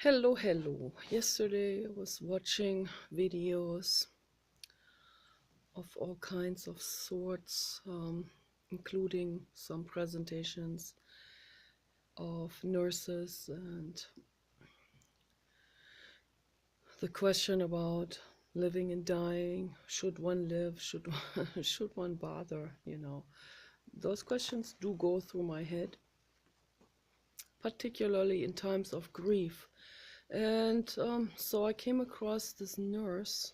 Hello, hello. Yesterday I was watching videos of all kinds of sorts, including some presentations of nurses and the question about living and dying. Should one live? Should should one bother? Those questions do go through my head, particularly in times of grief. And so I came across this nurse,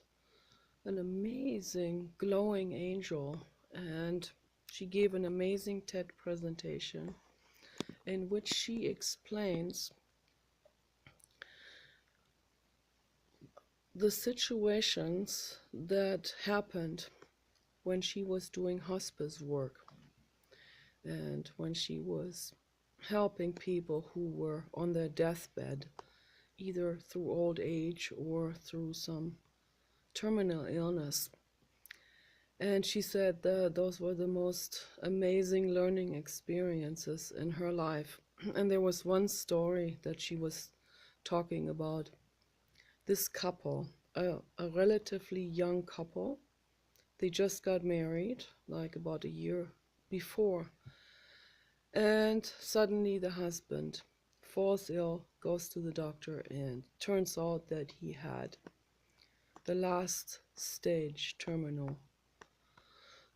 an amazing glowing angel, and she gave an amazing TED presentation in which she explains the situations that happened when she was doing hospice work and when she was helping people who were on their deathbed, either through old age or through some terminal illness. And she said that those were the most amazing learning experiences in her life. And there was one story that she was talking about. This couple, a relatively young couple, they just got married like about a year before. And suddenly the husband falls ill, goes to the doctor, and turns out that he had the last stage terminal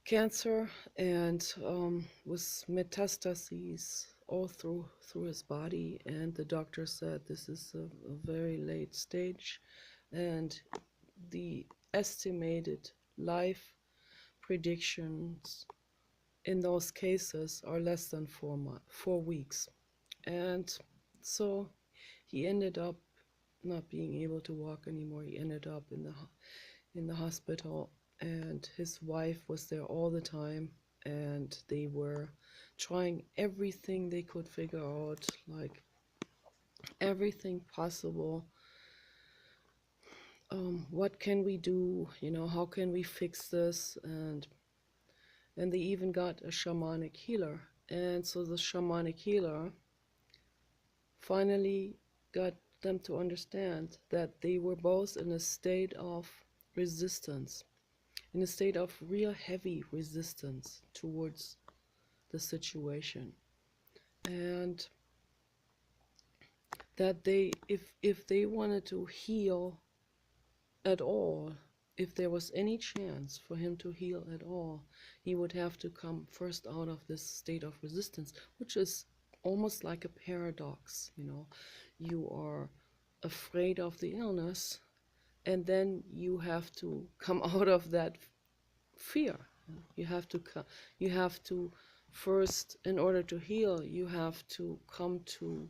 cancer, and with metastases all through his body. And the doctor said this is a very late stage, and the estimated life predictions in those cases are less than 4 weeks. And so he ended up not being able to walk anymore. He ended up in the hospital, and his wife was there all the time, and they were trying everything they could figure out, like everything possible. What can we do? How can we fix this? And they even got a shamanic healer. And so the shamanic healer finally got them to understand that they were both in a state of resistance, in a state of real heavy resistance towards the situation. And that if they wanted to heal at all, if there was any chance for him to heal at all, he would have to come first out of this state of resistance, which is almost like a paradox. You are afraid of the illness, and then you have to come out of that fear. You have to first, in order to heal, you have to come to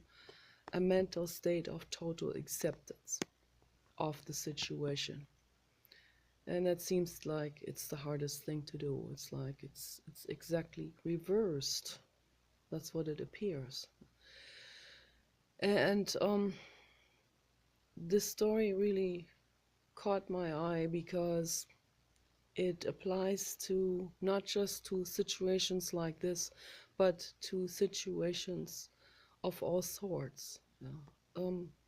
a mental state of total acceptance of the situation. And that seems like it's the hardest thing to do. It's like it's exactly reversed. That's what it appears. And this story really caught my eye because it applies to not just to situations like this, but to situations of all sorts.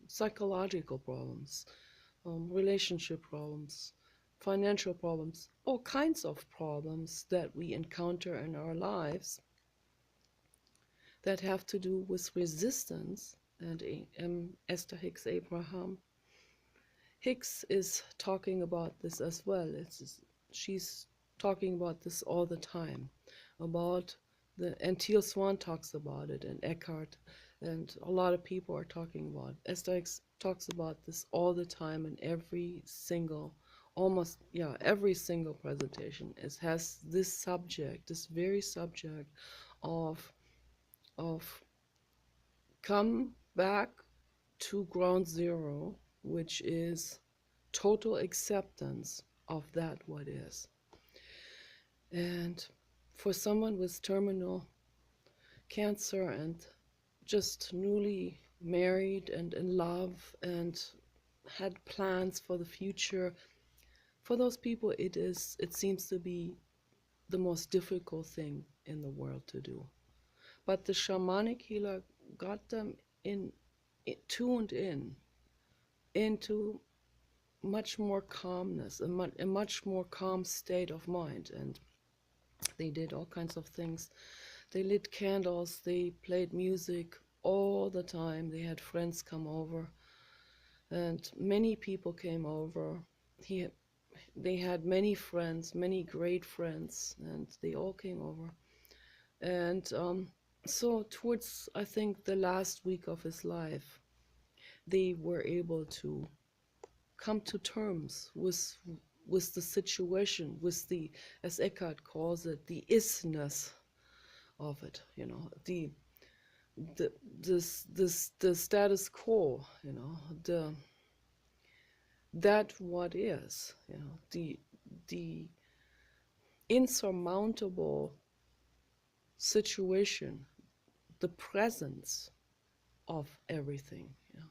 Psychological problems, relationship problems, financial problems, all kinds of problems that we encounter in our lives that have to do with resistance. And Esther Hicks Abraham Hicks is talking about this as well. She's talking about this all the time, about and Teal Swan talks about it, and Eckhart, and a lot of people are talking about it. Esther Hicks talks about this all the time in every single, every single presentation. It has this subject, this very subject of come back to ground zero, which is total acceptance of that what is. And for someone with terminal cancer and just newly married and in love and had plans for the future, for those people it seems to be the most difficult thing in the world to do. But the shamanic healer got them tuned in into much more calmness, a much more calm state of mind. And they did all kinds of things. They lit candles, they played music all the time. They had friends come over, and many people came over. He, they had many friends, many great friends, and they all came over. And so towards, I think, the last week of his life, they were able to come to terms with the situation, with the, as Eckhart calls it, the isness of it, you know, the the status quo, you know, the that what is, you know, the insurmountable situation, the presence of everything, you know,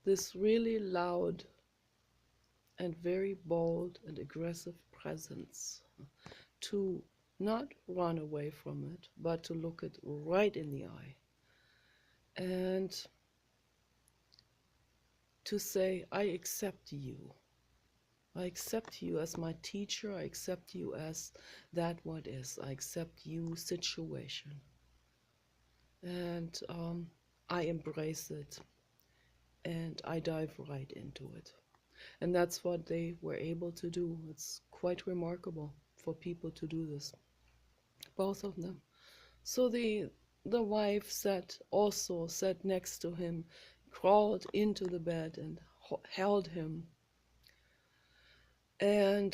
this really loud and very bold and aggressive presence, to not run away from it, but to look it right in the eye and to say, I accept you. I accept you as my teacher. I accept you as that what is. I accept you situation. And I embrace it. And I dive right into it. And that's what they were able to do. It's quite remarkable for people to do this. Both of them. So the wife also sat next to him, crawled into the bed and held him. And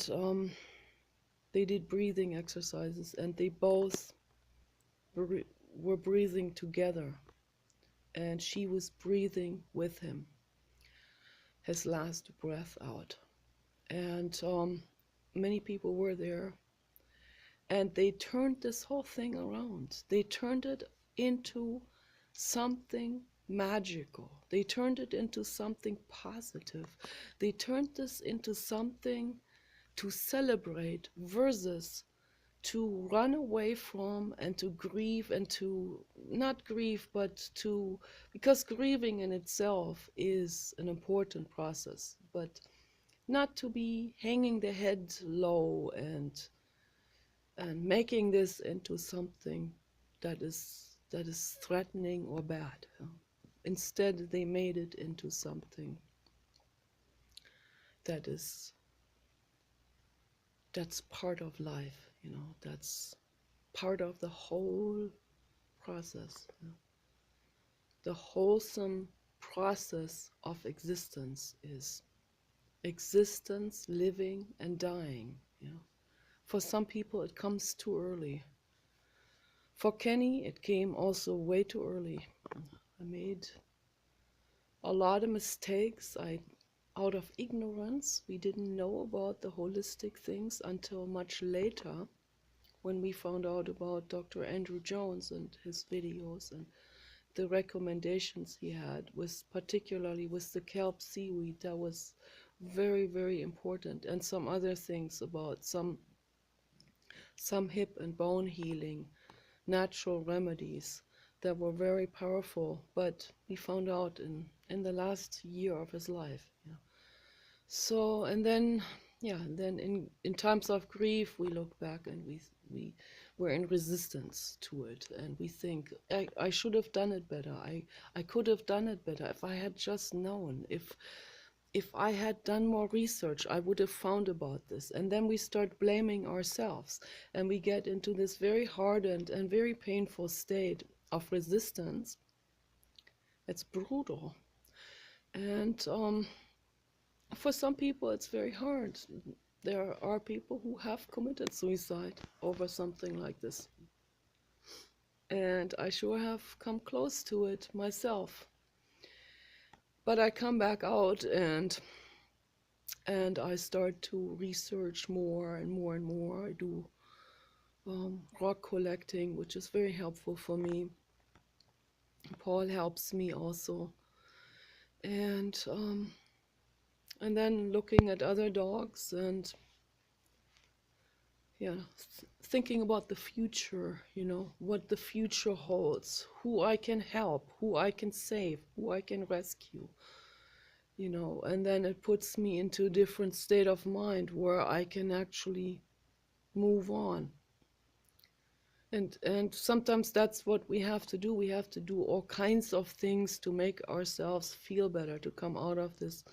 they did breathing exercises, and they both were breathing together. And she was breathing with him, his last breath out. And many people were there. And they turned this whole thing around. They turned it into something magical. They turned it into something positive. They turned this into something to celebrate versus to run away from and to grieve and to not grieve, but to, because grieving in itself is an important process, but not to be hanging the head low and making this into something that is threatening or bad. Instead, they made it into something that's part of life, you know, that's part of the whole process. You know. The wholesome process of existence is existence, living and dying, you know. For some people it comes too early. For Kenny it came also way too early. I made a lot of mistakes. Out of ignorance, we didn't know about the holistic things until much later, when we found out about Dr. Andrew Jones and his videos and the recommendations he had, particularly with the kelp seaweed. That was very, very important, and some other things about some hip and bone healing, natural remedies that were very powerful, but we found out in the last year of his life. Yeah. So, and then, yeah, then in times of grief, we look back and we were in resistance to it, and we think, I should have done it better. I could have done it better if I had just known. If I had done more research, I would have found about this. And then we start blaming ourselves, and we get into this very hardened and very painful state of resistance. It's brutal. And for some people, it's very hard. There are people who have committed suicide over something like this. And I sure have come close to it myself. But I come back out and I start to research more and more and more. I do rock collecting, which is very helpful for me. Paul helps me also. And then looking at other dogs and yeah, thinking about the future, you know, what the future holds, who I can help, who I can save, who I can rescue. and then it puts me into a different state of mind where I can actually move on. And sometimes that's what we have to do. We have to do all kinds of things to make ourselves feel better, to come out of this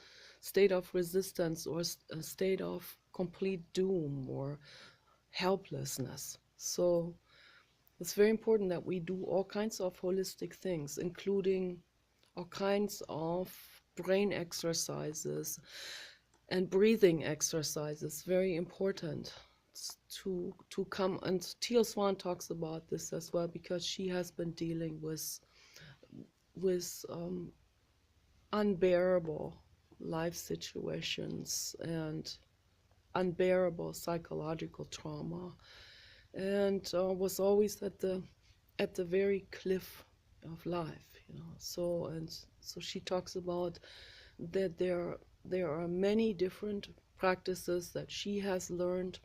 state of resistance or a state of complete doom or helplessness. So it's very important that we do all kinds of holistic things, including all kinds of brain exercises and breathing exercises. Very important to come. And Teal Swan talks about this as well, because she has been dealing with unbearable life situations and unbearable psychological trauma, and was always at the very cliff of life. So she talks about that there are many different practices that she has learned,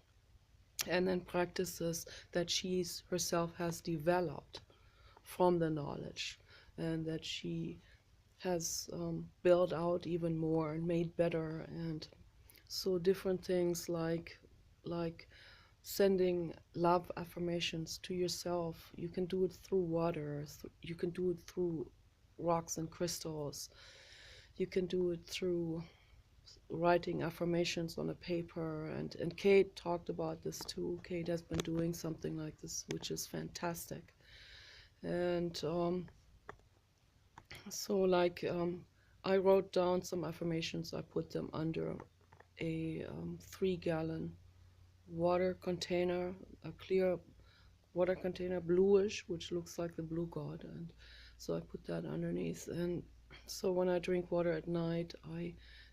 and then practices that she herself has developed from the knowledge, and that she has built out even more and made better. And so different things like sending love affirmations to yourself. You can do it through water, you can do it through rocks and crystals, you can do it through writing affirmations on a paper. And Kate talked about this too. Kate has been doing something like this, which is fantastic. And I wrote down some affirmations. I put them under a 3-gallon water container, a clear water container, bluish, which looks like the blue god. And so I put that underneath. And so when I drink water at night,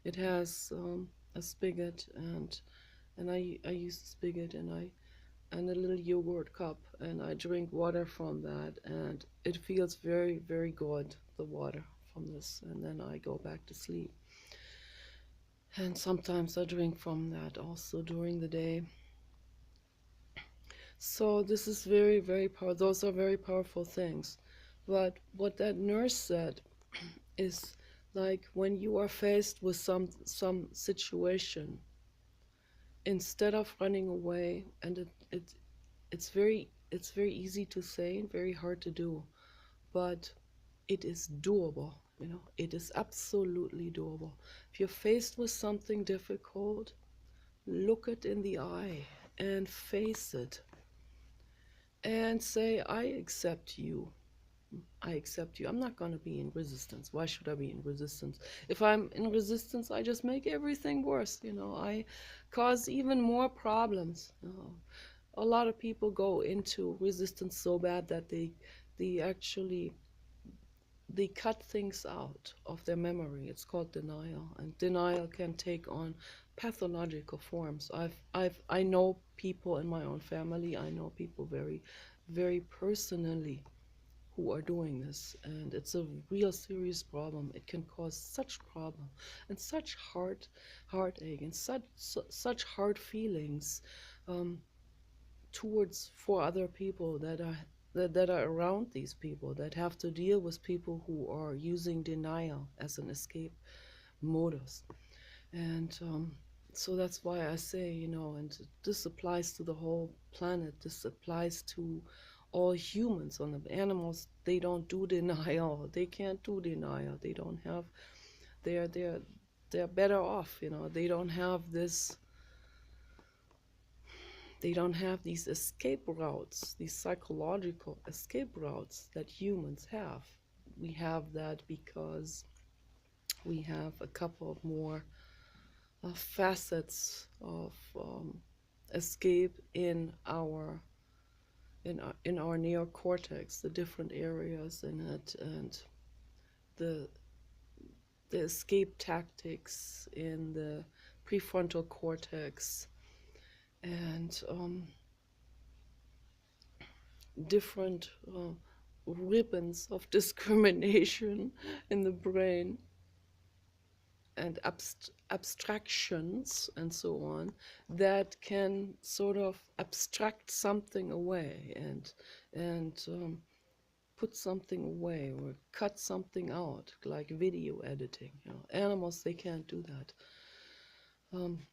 it has a spigot, and I use the spigot, and a little yogurt cup, and I drink water from that, and it feels very, very good, the water from this. And then I go back to sleep. And sometimes I drink from that also during the day. So this is very, very powerful. Those are very powerful things. But what that nurse said is, like, when you are faced with some situation, instead of running away, and it's very easy to say and very hard to do, but it is doable. It is absolutely doable. If you're faced with something difficult, look it in the eye and face it and say, I accept you. I accept you. I'm not going to be in resistance. Why should I be in resistance? If I'm in resistance, I just make everything worse. I cause even more problems. A lot of people go into resistance so bad that they cut things out of their memory. It's called denial, and denial can take on pathological forms. I know people in my own family. I know people very, very personally who are doing this, and it's a real serious problem. It can cause such problem and such heartache and such hard feelings um, towards for other people that are around these people, that have to deal with people who are using denial as an escape modus. And so that's why I say, and this applies to the whole planet. This applies to all humans. On the animals, they don't do denial. They can't do denial. They don't have. They're better off. They don't have this. They don't have these escape routes, these psychological escape routes that humans have. We have that because we have a couple of more facets of escape in our neocortex, the different areas in it, and the escape tactics in the prefrontal cortex, and different ribbons of discrimination in the brain, and abstractions and so on, that can sort of abstract something away and put something away or cut something out, like video editing. Animals, they can't do that. Um,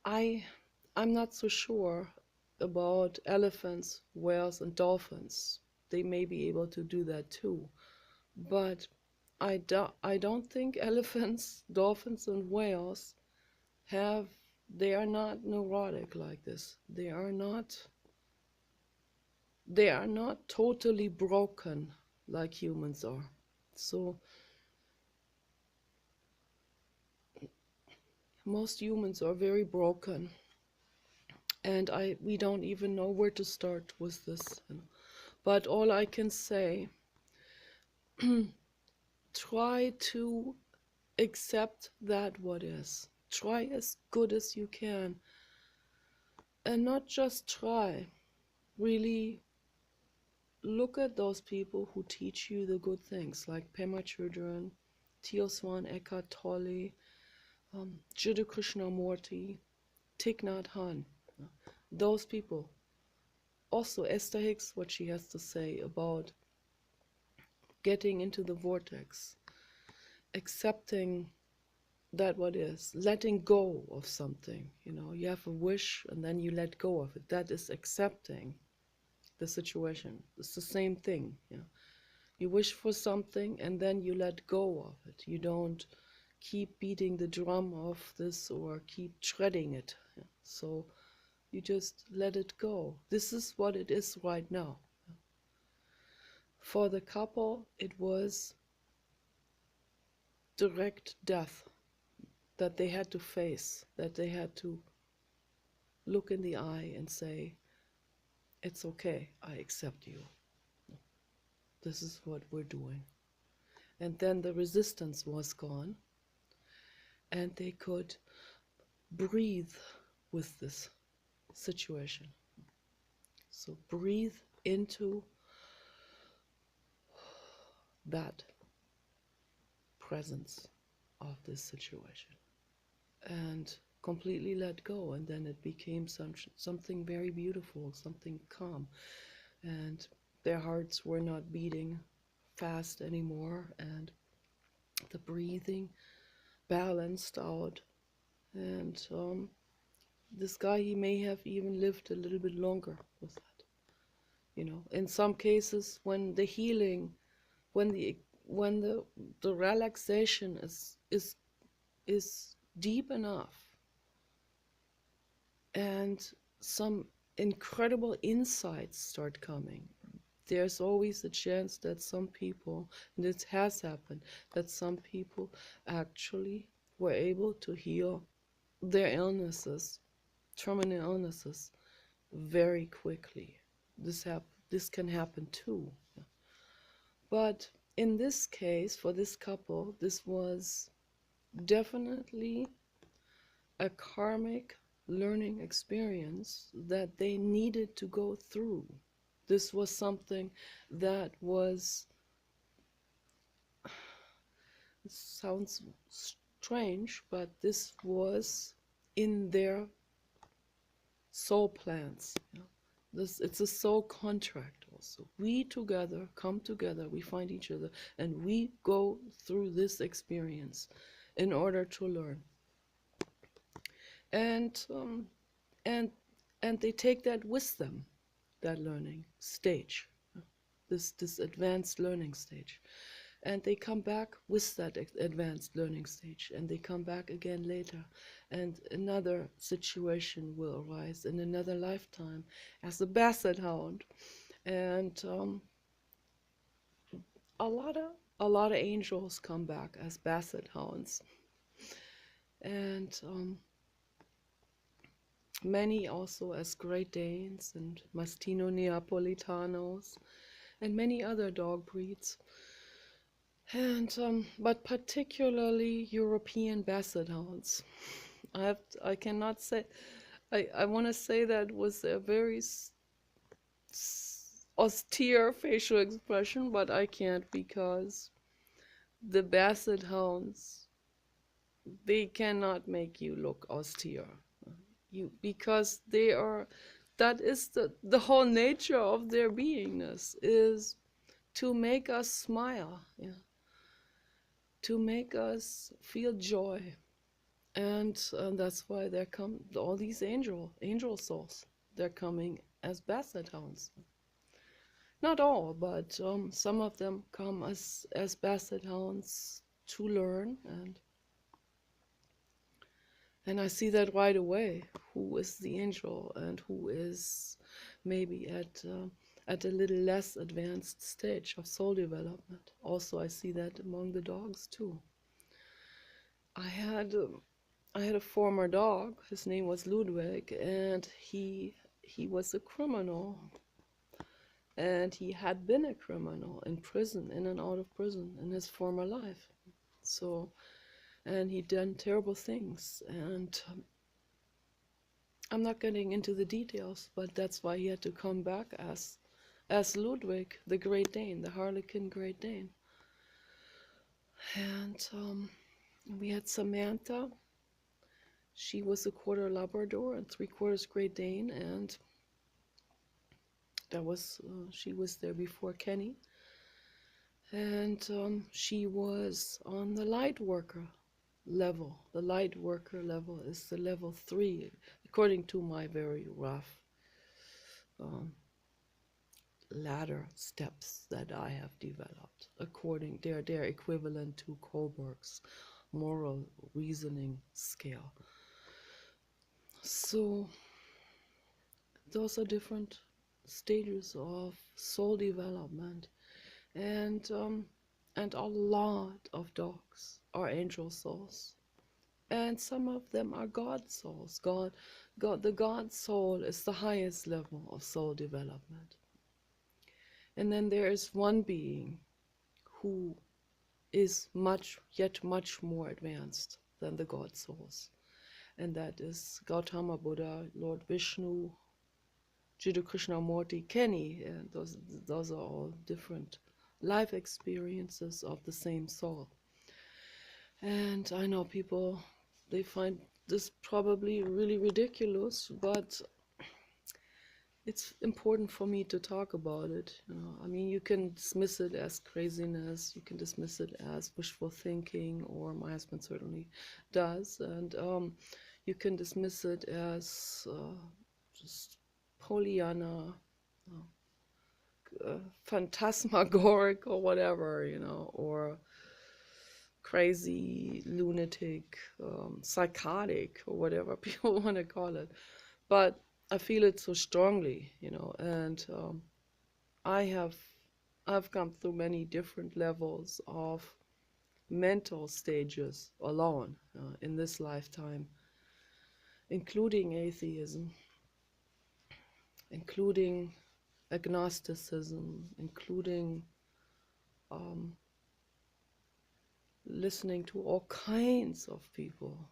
I'm not so sure about elephants, whales, and dolphins. They may be able to do that too, but I don't think elephants, dolphins, and whales they are not neurotic like this. They are not totally broken like humans are. So most humans are very broken, and we don't even know where to start with this. But all I can say, try to accept that what is. Try as good as you can, and not just try. Really look at those people who teach you the good things, like Pema Chodron, Teal Swan, Eckhart Tolle, Jiddu Krishnamurti, Thich Nhat Hanh. Those people. Also Esther Hicks, what she has to say about getting into the vortex, accepting that what is, letting go of something. You have a wish and then you let go of it. That is accepting the situation. It's the same thing. You wish for something and then you let go of it. You don't keep beating the drum of this or keep treading it. So you just let it go. This is what it is right now. For the couple, it was direct death that they had to face, that they had to look in the eye and say, it's okay, I accept you. This is what we're doing. And then the resistance was gone, and they could breathe with this situation. So breathe into that presence of this situation and completely let go, and then it became something very beautiful, something calm, and their hearts were not beating fast anymore, and the breathing balanced out, and this guy, he may have even lived a little bit longer with that. In some cases, when the healing, when the relaxation is deep enough, and some incredible insights start coming, there's always a chance that some people, and it has happened, that some people actually were able to heal their illnesses, terminal illnesses, very quickly. This can happen too. But in this case, for this couple, this was definitely a karmic learning experience that they needed to go through. This was something that was, it sounds strange, but this was in their soul plans. It's a soul contract also. We together come together, we find each other, and we go through this experience in order to learn. And they take that with them, that learning stage, this advanced learning stage, and they come back with that advanced learning stage, and they come back again later, and another situation will arise in another lifetime as a basset hound, and a lot of angels come back as basset hounds, and many also as Great Danes and Mastino Neapolitanos and many other dog breeds. And but particularly European Basset Hounds. I cannot say, I want to say that was a very austere facial expression, but I can't, because the Basset Hounds, they cannot make you look austere. Because they are, that is the whole nature of their beingness, is to make us smile, yeah, to make us feel joy. And that's why there come all these angel souls. They're coming as basset hounds. Not all, but some of them come as basset hounds to learn, and I see that right away. Who is the angel and who is maybe at a little less advanced stage of soul development. Also, I see that among the dogs too. I had a former dog. His name was Ludwig, and he was a criminal, and he had been a criminal in prison, in and out of prison in his former life. So, and he'd done terrible things, and I'm not getting into the details, but that's why he had to come back as Ludwig, the Great Dane, the Harlequin Great Dane. And we had Samantha. She was a quarter Labrador and 3/4 Great Dane, and she was there before Kenny. And she was on the light worker level. The light worker level is the level 3, according to my very rough ladder steps that I have developed. According, they're equivalent to Kohlberg's moral reasoning scale. So those are different stages of soul development, and a lot of dogs are angel souls, and some of them are God souls. The God soul is the highest level of soul development. And then there is one being who is yet much more advanced than the God souls, and that is Gautama Buddha, Lord Vishnu, Jiddu Krishnamurti, Kenny, and those are all different life experiences of the same soul. And I know people, they find this probably really ridiculous, but it's important for me to talk about it. I mean, you can dismiss it as craziness, you can dismiss it as wishful thinking, or my husband certainly does, and you can dismiss it as just Pollyanna, phantasmagoric or whatever, or crazy, lunatic, psychotic, or whatever people want to call it. But I feel it so strongly, and I've come through many different levels of mental stages alone in this lifetime, including atheism, including agnosticism, including listening to all kinds of people.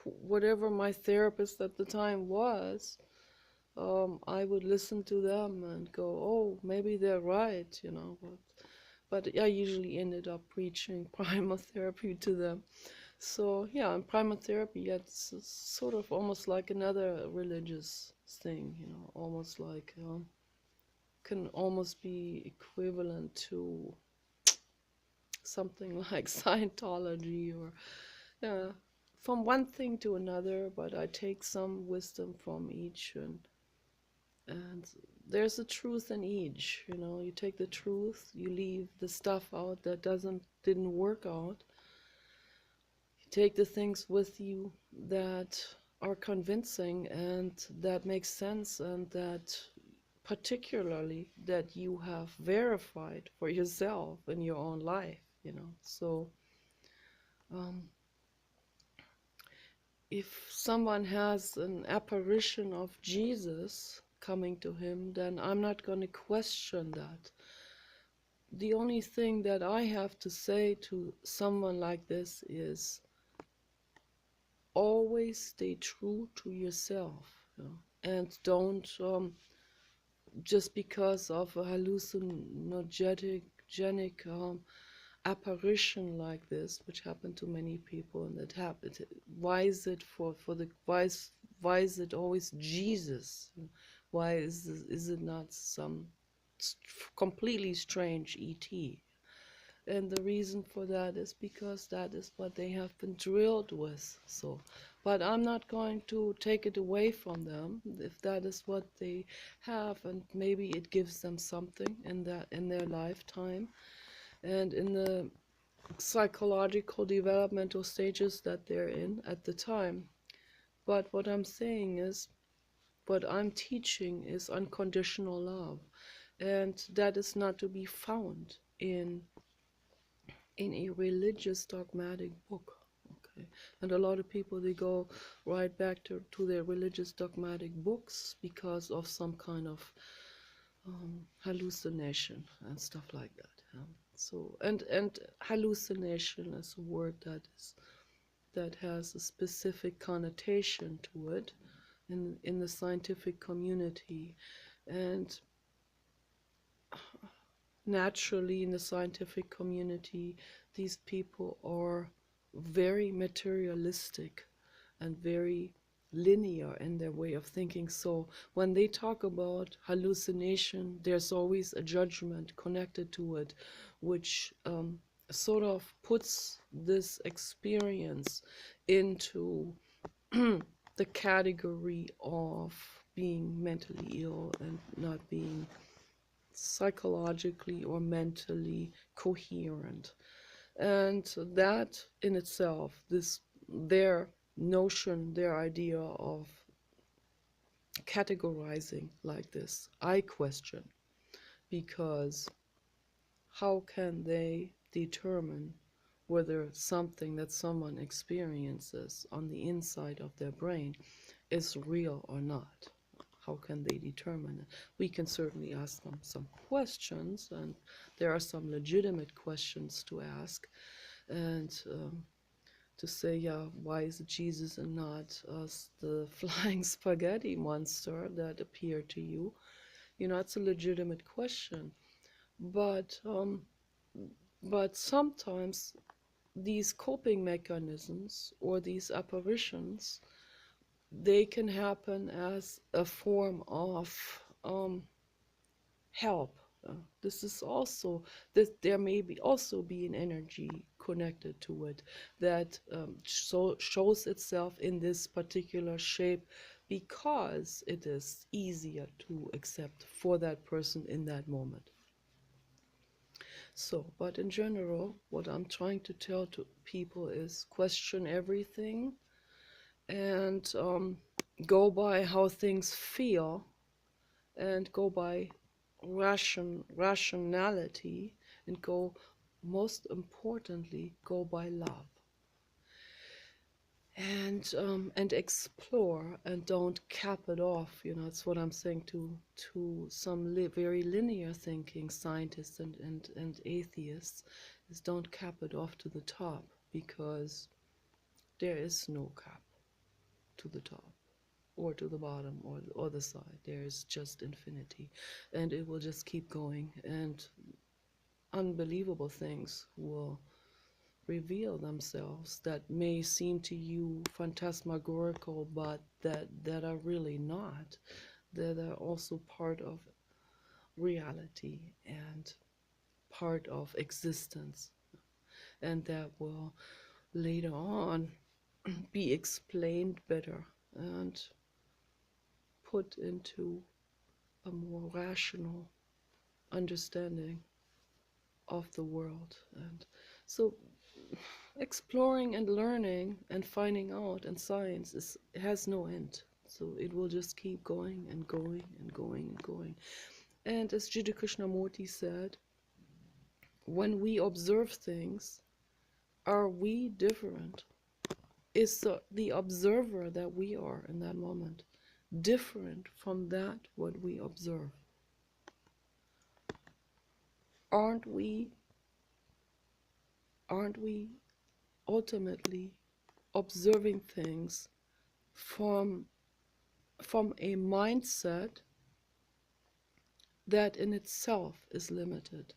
Whatever my therapist at the time was, I would listen to them and go, oh, maybe they're right, but I usually ended up preaching primal therapy to them. So yeah, in primal therapy, it's sort of almost like another religious thing, almost like can almost be equivalent to something like Scientology, or from one thing to another, but I take some wisdom from each, and there's a truth in each. You take the truth, you leave the stuff out that didn't work out. You take the things with you that are convincing and that make sense, and that particularly that you have verified for yourself in your own life, so if someone has an apparition of Jesus coming to him, then I'm not going to question that. The only thing that I have to say to someone like this is always stay true to yourself, and don't just because of a hallucinogenic apparition like this, which happened to many people, and that happened. Why is it why is it always Jesus? Why is it not some completely strange ET. And the reason for that is because that is what they have been drilled with. So, but I'm not going to take it away from them if that is what they have, and maybe it gives them something in their lifetime and in the psychological developmental stages that they're in at the time. But what I'm saying is, what I'm teaching is unconditional love, and that is not to be found in a religious dogmatic book. Okay, and a lot of people, they go right back to their religious dogmatic books because of some kind of hallucination and stuff like that. So and hallucination is a word that has a specific connotation to it in the scientific community, and naturally in the scientific community these people are very materialistic and very linear in their way of thinking. So when they talk about hallucination, there's always a judgment connected to it, which sort of puts this experience into the category of being mentally ill and not being psychologically or mentally coherent. And that in itself, their notion, their idea of categorizing like this, I question, because how can they determine whether something that someone experiences on the inside of their brain is real or not? How can they determine it? We can certainly ask them some questions, and there are some legitimate questions to ask, and to say, yeah, why is it Jesus and not the flying spaghetti monster that appeared to you? You know, it's a legitimate question, but sometimes these coping mechanisms or these apparitions, they can happen as a form of help. This is also that there may be also be an energy connected to it that shows itself in this particular shape because it is easier to accept for that person in that moment. So, but in general, what I'm trying to tell to people is question everything and go by how things feel and go by rationality, and go, most importantly, go by love, and explore, and don't cap it off. You know, it's what I'm saying to some very linear thinking scientists and atheists, is don't cap it off to the top, because there is no cap to the top or to the bottom or the other side. There's just infinity, and it will just keep going, and unbelievable things will reveal themselves that may seem to you phantasmagorical, but that are really not, that are also part of reality and part of existence, and that will later on be explained better and put into a more rational understanding of the world. And so exploring and learning and finding out and science has no end. So it will just keep going and going and going and going. And as Jiddu Krishnamurti said, when we observe things, are we different? Is the observer that we are in that moment different from that what we observe? Aren't we ultimately observing things from a mindset that in itself is limited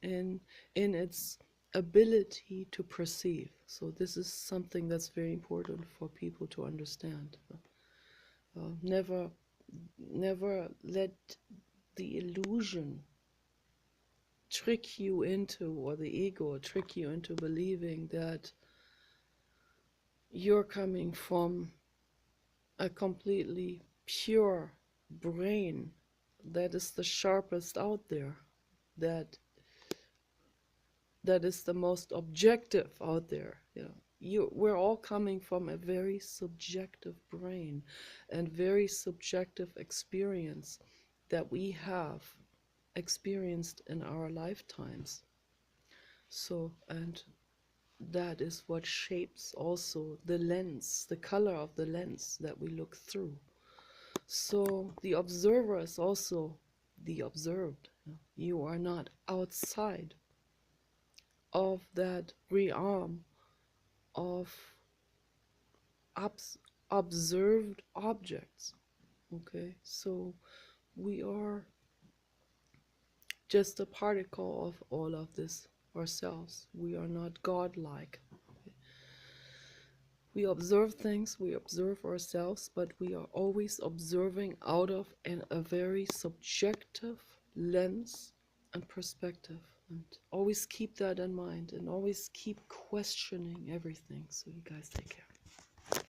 in its ability to perceive? So this is something that's very important for people to understand. Never let the illusion trick you into, or the ego trick you into believing that you're coming from a completely pure brain that is the sharpest out there, that is the most objective out there. We're all coming from a very subjective brain and very subjective experience that we have experienced in our lifetimes. So, and that is what shapes also the lens, the color of the lens that we look through. So the observer is also the observed. You are not outside of that realm of observed objects. Okay, so we are just a particle of all of this ourselves. We are not godlike. We observe things, we observe ourselves, but we are always observing out of a very subjective lens and perspective. And always keep that in mind, and always keep questioning everything. So you guys take care.